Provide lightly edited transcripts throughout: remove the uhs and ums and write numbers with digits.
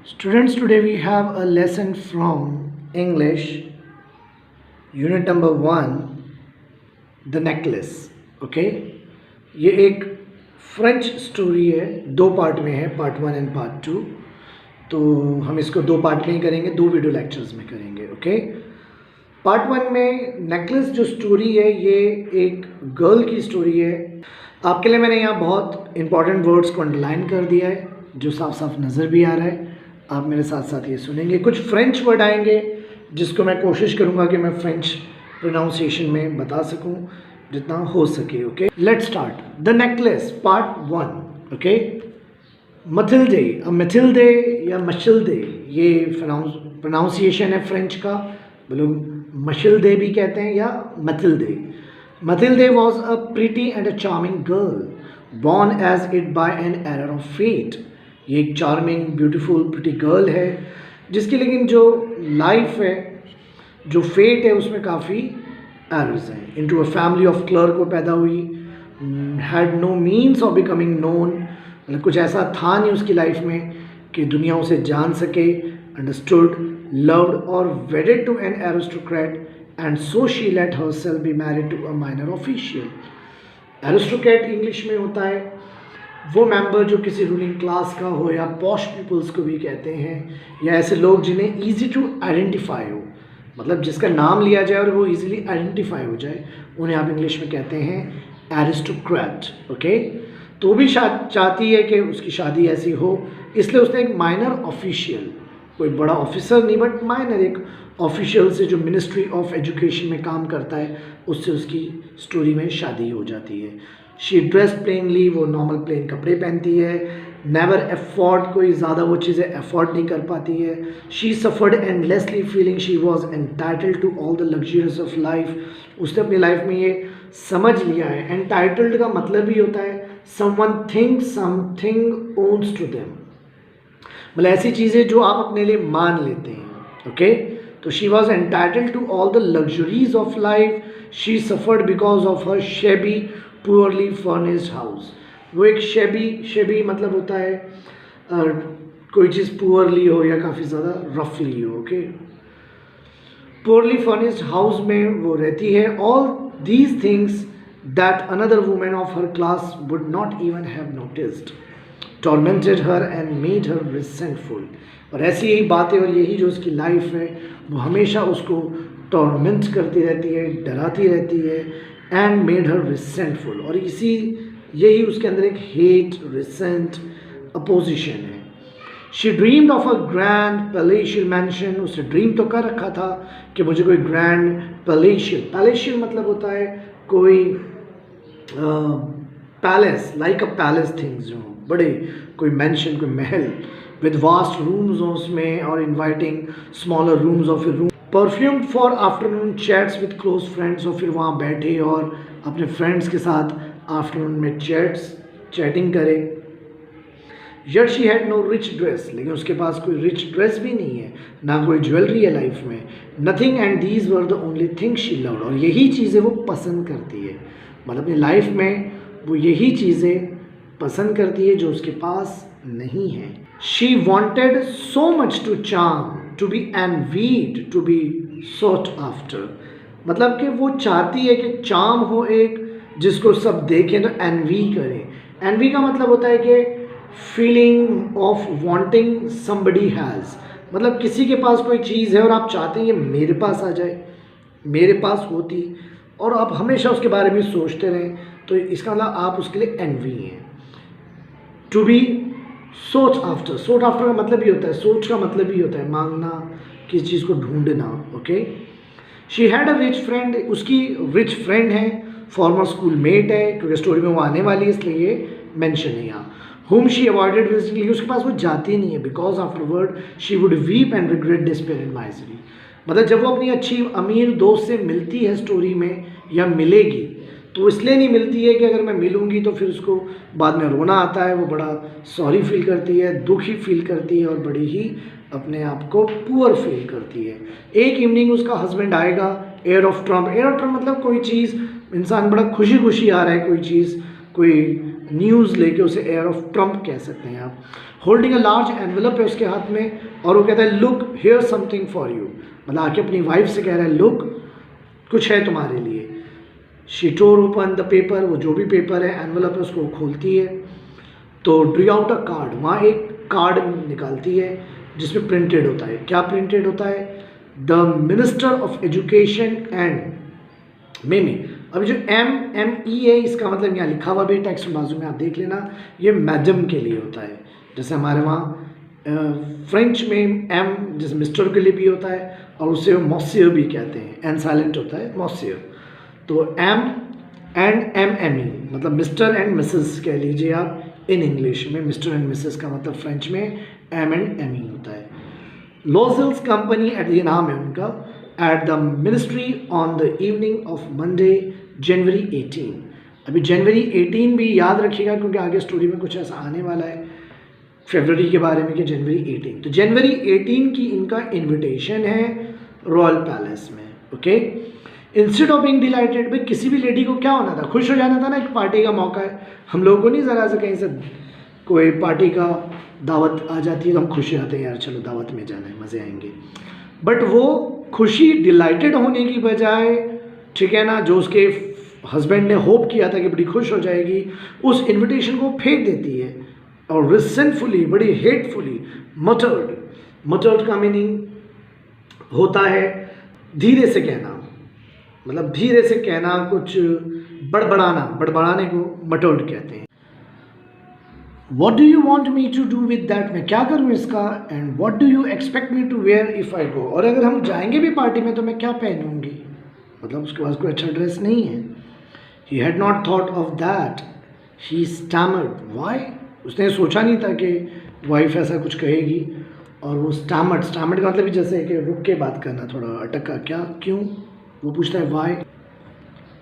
Students, today we have a lesson from English, unit number 1, The Necklace. Okay? ये एक French story है, दो part में है, पार्ट 1 एंड पार्ट 2. तो हम इसको दो पार्ट में ही करेंगे, दो वीडियो लेक्चर्स में करेंगे. ओके? पार्ट 1 में नेकलेस जो स्टोरी है ये एक गर्ल की स्टोरी है. आपके लिए मैंने यहाँ बहुत इंपॉर्टेंट वर्ड्स को अंडरलाइन कर दिया है जो साफ साफ नज़र भी आ रहा है. आप मेरे साथ साथ ये सुनेंगे. कुछ फ्रेंच वर्ड आएंगे जिसको मैं कोशिश करूँगा कि मैं फ्रेंच प्रोनाउंसिएशन में बता सकूँ जितना हो सके. Okay, let's start. The necklace part 1. Okay, Mathilde, Mathilde या मशिल्डे ये प्रोनाउंसिएशन है फ्रेंच का. बोलो मशिल्डे भी कहते हैं या Mathilde. Mathilde was a pretty and a charming girl, born as it by an error of fate. ये एक चार्मिंग ब्यूटीफुल प्रिटी गर्ल है जिसकी लेकिन जो लाइफ है, जो फेट है, उसमें काफ़ी एरर्स हैं. Into a family of clerk को पैदा हुई. Had no means of becoming known, मतलब कुछ ऐसा था नहीं उसकी लाइफ में कि दुनिया उसे जान सके. अंडरस्टूड, लव्ड और wedded to an aristocrat and so she let herself be married to a minor official. Aristocrat English में होता है वो मेंबर जो किसी रूलिंग क्लास का हो या पॉश पीपल्स को भी कहते हैं, या ऐसे लोग जिन्हें इजी टू आइडेंटिफाई हो, मतलब जिसका नाम लिया जाए और वो इजीली आइडेंटिफाई हो जाए, उन्हें आप इंग्लिश में कहते हैं एरिस्टोक्रेट. ओके, तो भी चाहती है कि उसकी शादी ऐसी हो, इसलिए उसने एक माइनर ऑफिशियल, कोई बड़ा ऑफिसर नहीं बट माइनर एक ऑफिशियल से जो मिनिस्ट्री ऑफ एजुकेशन में काम करता है उससे उसकी स्टोरी में शादी हो जाती है. शी ड्रेस प्लेनली, वो नॉर्मल प्लेन कपड़े पहनती है. नेवर एफोर्ड, कोई ज़्यादा वो चीज़ें एफोर्ड नहीं कर पाती है. She suffered endlessly feeling she was entitled to all the luxuries of life. उसने अपनी लाइफ में ये समझ लिया है. एंटाइटल्ड का मतलब ही होता है someone thinks something owns to them, मतलब ऐसी चीज़ें जो आप अपने लिए मान लेते हैं. ओके, तो she was entitled to all the luxuries of life. She suffered because of her shabby poorly furnished house. वो एक शेबी मतलब होता है कोई चीज़ पुअरली हो या काफ़ी ज़्यादा रफली हो. ओके, पुअरली फर्निश्ड हाउस में वो रहती है. All these things that another women of her class would not even have noticed tormented her and made her resentful. और ऐसी यही बातें और यही जो उसकी लाइफ है वो हमेशा उसको टॉर्मेंट करती रहती है, डराती रहती है. एंड मेड हर रिसेंटफुल, और यही उसके अंदर एक हेट, रिसेंट, अपोजिशन है. She dreamed of a grand palatial mention. उसने ड्रीम तो कर रखा था कि मुझे कोई ग्रैंड पैलेशियल मतलब होता है कोई पैलेस, लाइक अ पैलेस थिंग्स, जो बड़े कोई मैंशन, कोई महल with vast rooms उसमें और inviting smaller rooms और फिर perfumed for afternoon chats with close friends, और फिर वहाँ बैठे और अपने फ्रेंड्स के साथ आफ्टरनून में चैटिंग करें. Yet she had no rich dress, लेकिन उसके पास कोई रिच ड्रेस भी नहीं है, ना कोई ज्वेलरी है लाइफ में. Nothing and these were the only things she loved, और यही चीज़ें वो पसंद करती है, मतलब अपनी लाइफ में वो यही चीज़ें पसंद करती है जो उसके पास नहीं है. She wanted so much to charm, to be envied, to be sought after. मतलब कि वो चाहती है कि चार्म हो एक, जिसको सब देखें तो एनवी करें. एनवी का मतलब होता है कि feeling of wanting somebody has, मतलब किसी के पास कोई चीज़ है और आप चाहते हैं ये मेरे पास आ जाए, मेरे पास होती, और आप हमेशा उसके बारे में सोचते रहें, तो इसका मतलब आप उसके लिए एनवी हैं. टू बी सोच आफ्टर का मतलब ही होता है, सोच का मतलब ही होता है मांगना, किसी चीज़ को ढूंढना. Okay, she had a rich friend. उसकी रिच फ्रेंड है, फॉर्मर स्कूल मेट है, क्योंकि स्टोरी में वो आने वाली है इसलिए ये मेंशन है यहाँ. whom she avoided visiting, उसके पास वो जाती नहीं है. Because afterward she would weep and regret despair and misery, मतलब जब वो अपनी अच्छी अमीर दोस्त से मिलती है स्टोरी में या मिलेगी तो इसलिए नहीं मिलती है कि अगर मैं मिलूँगी तो फिर उसको बाद में रोना आता है, वो बड़ा सॉरी फील करती है, दुखी फील करती है और बड़ी ही अपने आप को पुअर फील करती है. एक इवनिंग उसका हस्बैंड आएगा, एयर ऑफ ट्रम्प मतलब कोई चीज़, इंसान बड़ा खुशी खुशी आ रहा है कोई चीज़, कोई न्यूज़ लेके उसे एयर ऑफ ट्रम्प कह सकते हैं आप। होल्डिंग अ लार्ज एनवेलप है उसके हाथ में और वो कहता है look here something for you, मतलब आके अपनी वाइफ से कह रहा है लुक कुछ है तुम्हारे लिए। She tore open the paper, वो जो भी पेपर है एनवेलप है उसको खोलती है तो ड्री आउट अ कार्ड, वहाँ एक कार्ड निकालती है जिसमें प्रिंटेड होता है। क्या प्रिंटेड होता है? The minister of education and में अभी जो ME है इसका मतलब यहाँ लिखा हुआ भी टेक्स्ट बाजू में आप देख लेना, ये मैडम के लिए होता है। जैसे हमारे वहाँ फ्रेंच में M जैसे मिस्टर के लिए भी होता है और उसे मॉसियर भी कहते हैं, एन साइलेंट होता है मॉसियर। तो M एंड MME मतलब मिस्टर एंड मिसेस कह लीजिए आप इन इंग्लिश में। मिस्टर एंड मिसेस का मतलब फ्रेंच में M एंड ME होता है। लॉजल्स कंपनी एट ये नाम है उनका, at the ministry on the evening of Monday January 18। अभी जनवरी 18 भी याद रखिएगा क्योंकि आगे स्टोरी में कुछ ऐसा आने वाला है फरवरी के बारे में कि जनवरी 18। तो जनवरी 18 की इनका इनविटेशन है रॉयल पैलेस में। Okay, instead of being dilated, भाई किसी भी लेडी को क्या होना था? खुश हो जाना था ना, एक पार्टी का मौका है। हम लोगों को नहीं ज़रा सा कहीं से कोई पार्टी का दावत आ जाती है तो हम खुश हो जाते हैं, यार चलो दावत में जाना है, मज़े आएंगे। बट वो खुशी डिलाइटेड होने की बजाय, ठीक है ना, जो उसके हस्बैंड ने होप किया था कि बड़ी खुश हो जाएगी, उस इनविटेशन को फेंक देती है और रिसेंटफुली, बड़ी हेटफुली मटर्ड का मीनिंग होता है धीरे से कहना, मतलब धीरे से कहना, कुछ बड़बड़ाने को मटर्ड कहते हैं। What do you want me to do with that? मैं क्या करूँ इसका? And what do you expect me to wear if I go? और अगर हम जाएंगे भी पार्टी में तो मैं क्या पहनूंगी? मतलब उसके पास कोई अच्छा ड्रेस नहीं है। He had not thought of that. He stammered. Why? उसने सोचा नहीं था कि वाइफ ऐसा कुछ कहेगी और वो स्टैमर्ड का मतलब जैसे कि रुक के बात करना, थोड़ा अटका, क्या, क्यों? वो पूछता है why.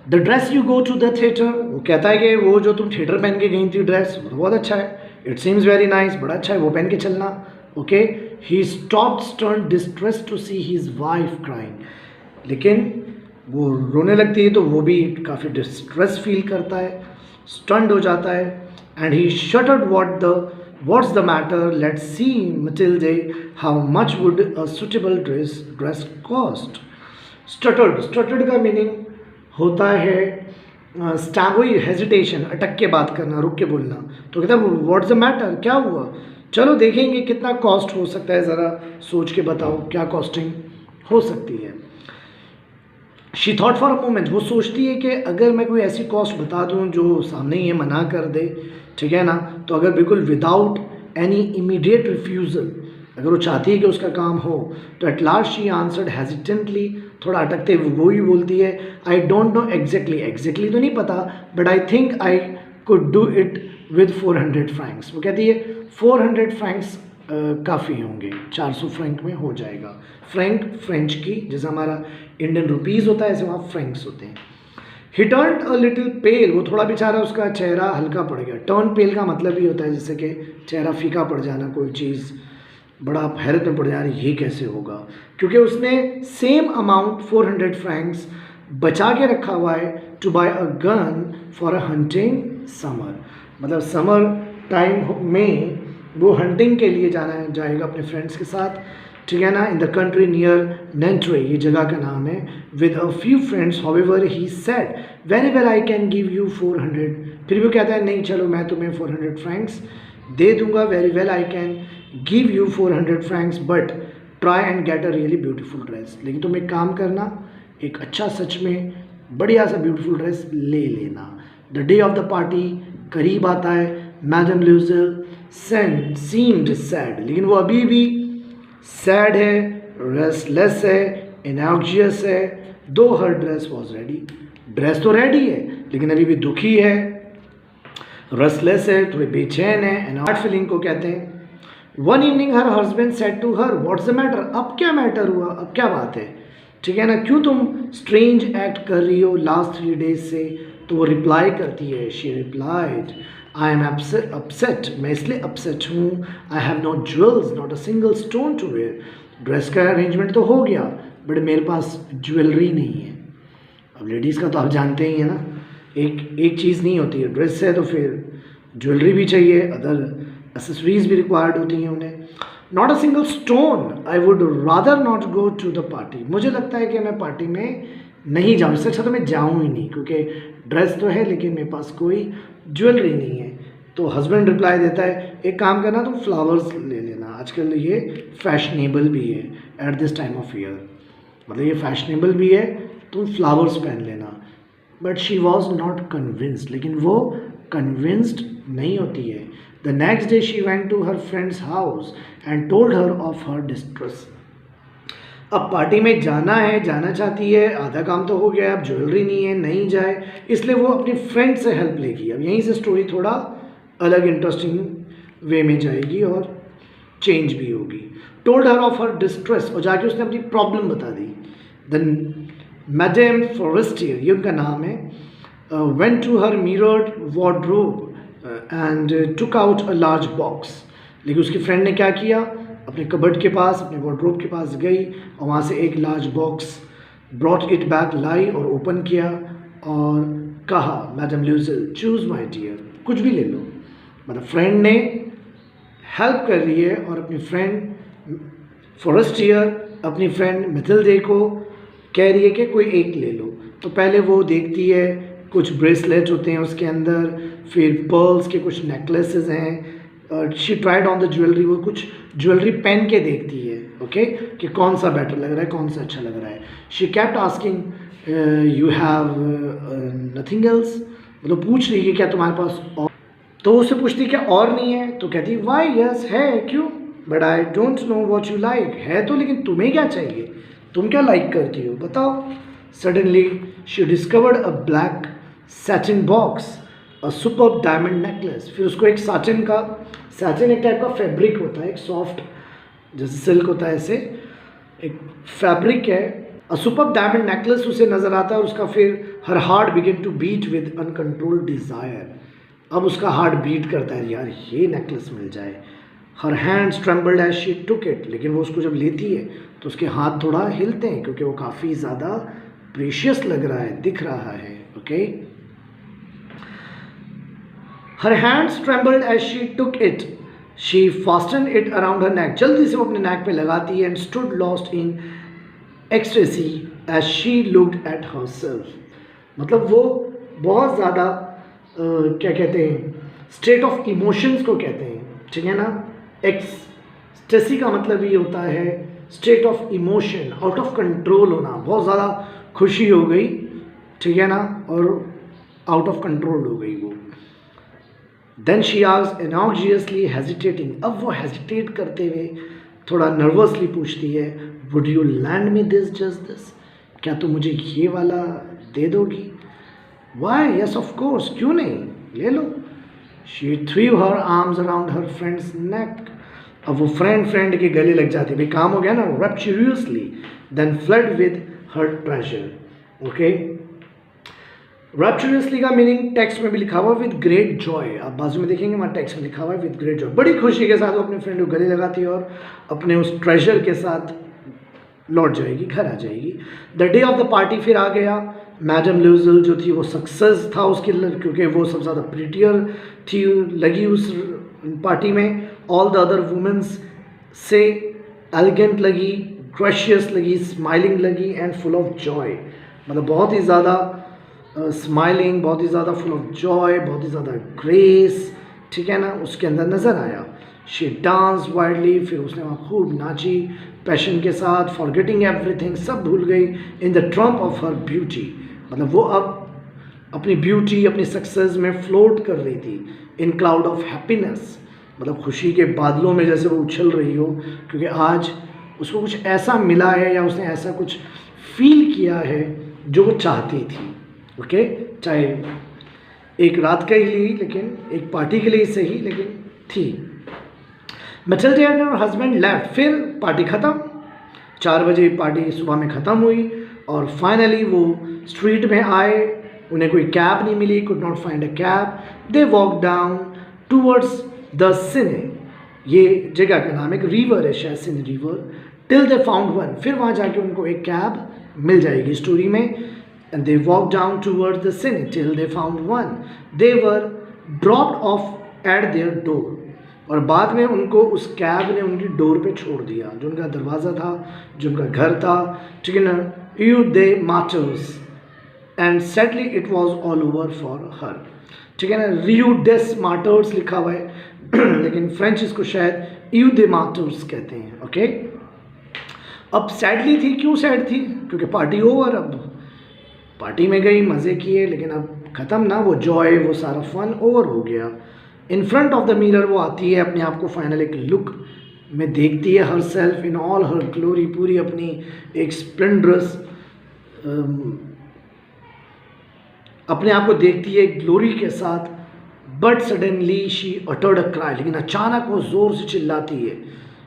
The dress you go to the theatre, वो कहता है कि वो जो तुम थिएटर पहन के गई थी ड्रेस वो बहुत अच्छा है, इट सीम्स वेरी नाइस, बड़ा अच्छा है, वो पहन के चलना। Okay, he stopped stern distress to see his wife crying, लेकिन वो रोने लगती है तो वो भी काफ़ी डिस्ट्रेस फील करता है, स्टन्ड हो जाता है। And he stuttered what's the matter, let's see Mathilde how much would a suitable dress cost. Stuttered का मीनिंग होता है वही हेजिटेशन, अटक के बात करना, रुक के बोलना। तो कहता है व्हाट्स द मैटर, क्या हुआ, चलो देखेंगे कितना कॉस्ट हो सकता है, ज़रा सोच के बताओ क्या कॉस्टिंग हो सकती है। She thought for a moment, वो सोचती है कि अगर मैं कोई ऐसी कॉस्ट बता दूं जो सामने ही मना कर दे, ठीक है ना, तो अगर बिल्कुल विदाउट एनी इमीडिएट रिफ्यूज़ल अगर वो चाहती है कि उसका काम हो, तो at last she answered hesitantly, थोड़ा अटकते वो ही बोलती है, आई डोंट नो एग्जैक्टली तो नहीं पता, but I think I could do it with 400 Franks. वो कहती है 400 फ्रैंक्स काफ़ी होंगे, 400 फ्रैंक में हो जाएगा। फ्रैंक फ्रेंच की, जैसे हमारा इंडियन रुपीज़ होता है ऐसे वहाँ फ्रैंक्स होते हैं। ही टर्न अ लिटिल पेल, वो थोड़ा बेचारा उसका चेहरा हल्का पड़ गया। टर्न पेल का मतलब ही होता है जैसे कि चेहरा फीका पड़ जाना, कोई चीज़ बड़ा हैरत में पड़ जाना, ये कैसे होगा, क्योंकि उसने सेम अमाउंट 400 फ्रैंक्स बचा के रखा हुआ है to buy a gun for a hunting summer, मतलब समर टाइम में वो हंटिंग के लिए जाएगा अपने फ्रेंड्स के साथ, ठीक है ना, इन द कंट्री नियर नेंट्रे, ये जगह का नाम है, with a few friends. However he said very well I can give you 400, फिर भी कहता है नहीं चलो मैं तुम्हें 400 फ्रैंक्स दे दूंगा, very well I can give you 400 Franks but try and get a really beautiful dress, लेकिन तुम एक काम करना, एक अच्छा सच में बढ़िया सा ब्यूटीफुल ड्रेस ले लेना। The day of the party करीब आता है। मैडम लूजल सीम्ड सैड, लेकिन वो अभी भी सैड है, रेस्टलेस है, एनर्जियस है, दो हर ड्रेस वॉज रेडी, ड्रेस तो रेडी है लेकिन अभी भी दुखी है, रेस्टलेस है, थोड़े बेचैन है, एनर्ड फीलिंग को कहते हैं। One evening her husband said to her what's the matter, अब क्या मैटर हुआ, अब क्या बात है, ठीक है ना, क्यों तुम स्ट्रेंज एक्ट कर रही हो लास्ट 3 डेज से। तो वो रिप्लाई करती है, she replied I am upset, मैं इसलिए अपसेट हूँ, I have no jewels not a single stone to wear, dress का अरेंजमेंट तो हो गया बट मेरे पास ज्वेलरी नहीं है। अब लेडीज़ का तो आप जानते ही हैं ना, एक चीज़ नहीं होती है, ड्रेस है तो फिर ज्वेलरी भी चाहिए, अदर एसेसरीज भी रिक्वायर्ड होती हैं उन्हें. Not a single stone I would rather not go to the party. मुझे लगता है कि मैं पार्टी में नहीं जाऊँ, इससे अच्छा तो मैं जाऊँ ही नहीं, क्योंकि ड्रेस तो है लेकिन मेरे पास कोई ज्वेलरी नहीं है. तो हस्बैंड रिप्लाई देता है, एक काम करना तुम फ्लावर्स ले लेना, आजकल ये फैशनेबल भी है at this time of year, मतलब ये फैशनेबल भी है, तुम फ्लावर्स पहन लेना. But she was not convinced, लेकिन वो कन्विंस्ड नहीं होती है. The next day she went to her friend's house and told her of her distress. अब पार्टी में जाना है, जाना चाहती है, आधा काम तो हो गया, अब ज्वेलरी नहीं है, नहीं जाए, इसलिए वो अपनी फ्रेंड से हेल्प लेगी. अब यहीं से स्टोरी थोड़ा अलग इंटरेस्टिंग वे में जाएगी और चेंज भी होगी. Told her of her distress, और जाके उसने अपनी प्रॉब्लम बता दी. देन मैडम फॉरेस्टियर, ये उनका नाम है, went to her mirrored wardrobe and took out a large box. लेकिन उसकी फ्रेंड ने क्या किया, अपने कबर्ड के पास, अपने वार्डरोब के पास गई और वहाँ से एक large box brought it back लाई और ओपन किया और कहा, madam Loisel choose my dear, कुछ भी ले लो. मतलब फ्रेंड ने हेल्प कर रही है और अपनी फ्रेंड फॉरेस्टियर अपनी फ्रेंड मिथिल्डे को कह रही है कि कोई एक ले लो. तो पहले वो देखती है, कुछ ब्रेसलेट होते हैं उसके अंदर, फिर पर्ल्स के कुछ नेकलेसेस हैं. She tried on the jewellery, वो कुछ ज्वेलरी पहन के देखती है, ओके, कि कौन सा बेटर लग रहा है, कौन सा अच्छा लग रहा है. She kept asking you have nothing else, मतलब पूछ रही है क्या तुम्हारे पास और. तो उससे पूछती क्या और नहीं है, तो कहती वाई यस है, क्यों, but I don't know what you like, है तो लेकिन तुम्हें क्या चाहिए, तुम क्या लाइक करती हो बताओ. Suddenly she discovered a black satin box, a super diamond necklace. फिर उसको एक सैटिन एक टाइप का फैब्रिक होता है, एक सॉफ्ट जैसे सिल्क होता है, ऐसे एक फैब्रिक है, अ सुपर डायमंड नेकलेस उसे नज़र आता है. और उसका फिर her heart begin to beat with uncontrolled desire. अब उसका हार्ट बीट करता है, यार ये नेकलेस मिल जाए. Her hands trembled as she took it, लेकिन वो उसको जब लेती है तो उसके हाथ थोड़ा हिलते हैं, क्योंकि वो काफ़ी ज़्यादा प्रीशियस लग रहा है, दिख रहा है, okay. Her hands trembled as she took it, she fasten it around her neck, जल्दी से वो अपने नेक पे लगाती है. And stood lost in ecstasy as she looked at herself. मतलब वो बहुत ज़्यादा क्या कहते हैं, स्टेट ऑफ इमोशंस को कहते हैं, ठीक है ना. एक्सटेसी का मतलब ये होता है state of emotion, out of control होना, बहुत ज़्यादा खुशी हो गई, ठीक है ना, और आउट ऑफ कंट्रोल हो गई वो. देन शी आस्क्ड एनॉक्जियसली हेजिटेटिंग, अब वो हेजिटेट करते हुए थोड़ा नर्वसली पूछती है, would you land me this just this, क्या तुम मुझे ये वाला दे दोगी. वाई यस ऑफ कोर्स, क्यों नहीं, ले लो. She threw her arms around her friend's neck, अब वो फ्रेंड के गले लग जाती, भाई काम हो गया ना, rapturously. Then fled with her treasure, okay. Rapturously का मीनिंग टेक्स्ट में भी लिखा हुआ विद ग्रेट जॉय, आप बाजू में देखेंगे वहाँ टेक्स्ट में लिखा हुआ है विद ग्रेट जॉय. बड़ी खुशी के साथ वो अपने फ्रेंड को गले लगाती है और अपने उस ट्रेजर के साथ लौट जाएगी, घर आ जाएगी. The day of the party फिर आ गया. मैडम ल्यूजिल जो थी वो सक्सेस था उसके, क्योंकि वो सबसे ज़्यादा प्रिटियर थी लगी उस पार्टी में. ऑल द अदर वुमेन्स से एलिगेंट लगी, ग्रेशियस लगी, स्माइलिंग लगी एंड फुल ऑफ जॉय, मतलब बहुत ही ज़्यादा स्माइलिंग, बहुत ही ज़्यादा फुल ऑफ जॉय, बहुत ही ज़्यादा ग्रेस, ठीक है ना, उसके अंदर नज़र आया. शी डांस वाइडली, फिर उसने वहाँ खूब नाची पैशन के साथ, फॉरगेटिंग एवरीथिंग, सब भूल गई in the Trump of her beauty, मतलब वो अब अपनी ब्यूटी, अपनी सक्सेस में फ्लोट कर रही थी इन क्लाउड ऑफ हैप्पीनेस, मतलब खुशी के बादलों में जैसे वो उछल रही हो, क्योंकि आज उसको कुछ ऐसा मिला है या उसने ऐसा कुछ फील किया है जो वो चाहती थी, ओके. चाहे एक रात का ही ली, लेकिन एक पार्टी के लिए सही, लेकिन थी. Matilda and her husband left, फिर पार्टी ख़त्म, 4 बजे पार्टी सुबह में ख़त्म हुई और फाइनली वो स्ट्रीट में आए. उन्हें कोई कैब नहीं मिली, could not find a cab. They walk down towards the Seine, ये जगह का नाम, एक रिवर है शायद, Seine river. Till they found one, फिर वहाँ जाके उनको एक कैब मिल जाएगी. स्टोरी में and they walked down towards the city till they found one. They were dropped off at their door. और बाद में उनको उस कैब ने उनकी डोर पे छोड़ दिया, जो उनका दरवाज़ा था, जो उनका घर था, ठीक है ना. Rue des Martyrs and sadly it was all over for her, ठीक है ना. रियू डेस माटर्स लिखा हुआ है लेकिन फ्रेंच इसको शायद यू दे माटर्स कहते हैं. ओके, अब सैडली थी. क्यों सैड थी? क्योंकि पार्टी ओवर, अब पार्टी में गई, मज़े किए, लेकिन अब ख़त्म ना वो जॉय, वो सारा फन ओवर हो गया. In front of the mirror वो आती है, अपने आप को फाइनल एक लुक में देखती है, her self in all her glory, पूरी अपनी एक स्प्लेंडरस अपने आप को देखती है ग्लोरी के साथ. But suddenly she uttered a cry, लेकिन अचानक वो ज़ोर से चिल्लाती है.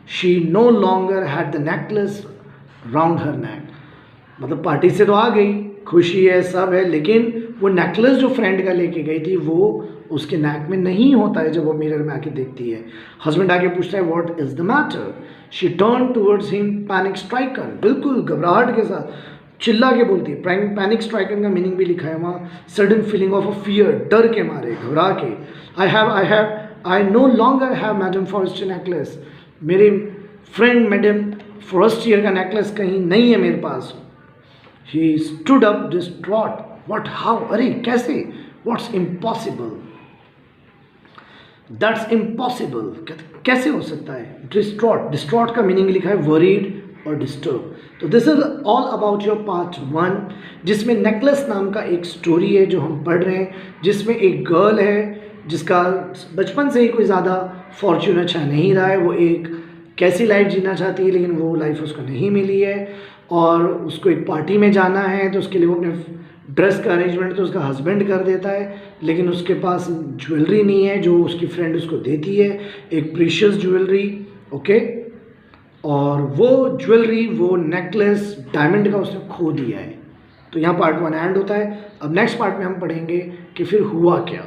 She no longer had the necklace round her neck. मतलब पार्टी से तो आ गई, खुशी है, सब है, लेकिन वो नेकलेस जो फ्रेंड का लेके गई थी वो उसके नेक में नहीं होता है. जब वो मिरर में आके देखती है, हस्बैंड आके पूछता है what is the matter. She turn towards him panic stricken, बिल्कुल घबराहट के साथ चिल्ला के बोलती है. पैनिक स्ट्राइकन का मीनिंग भी लिखा है वहाँ, sudden feeling of a fear, डर के मारे, घबरा के. I know longer have madam Forestier necklace. मेरे फ्रेंड मैडम फॉरेस्टियर का नेकलेस कहीं नहीं है मेरे पास. He stood up distraught. What? How? अरे कैसे? What's impossible? That's impossible. कैसे हो सकता है? Distraught. Distraught का मीनिंग लिखा है worried और disturb. तो this is all about your part 1, जिसमें नेकलेस नाम का एक स्टोरी है जो हम पढ़ रहे हैं, जिसमें एक गर्ल है जिसका बचपन से ही कोई ज़्यादा फॉर्च्यून अच्छा नहीं रहा है. वो एक कैसी लाइफ जीना चाहती है, लेकिन वो लाइफ उसको नहीं मिली है, और उसको एक पार्टी में जाना है, तो उसके लिए वो अपने ड्रेस का अरेंजमेंट तो उसका हस्बैंड कर देता है, लेकिन उसके पास ज्वेलरी नहीं है जो उसकी फ्रेंड उसको देती है, एक प्रीशियस ज्वेलरी. ओके, और वो ज्वेलरी, वो नेकलेस डायमंड का उसने खो दिया है. तो यहाँ पार्ट 1 एंड होता है. अब नेक्स्ट पार्ट में हम पढ़ेंगे कि फिर हुआ क्या.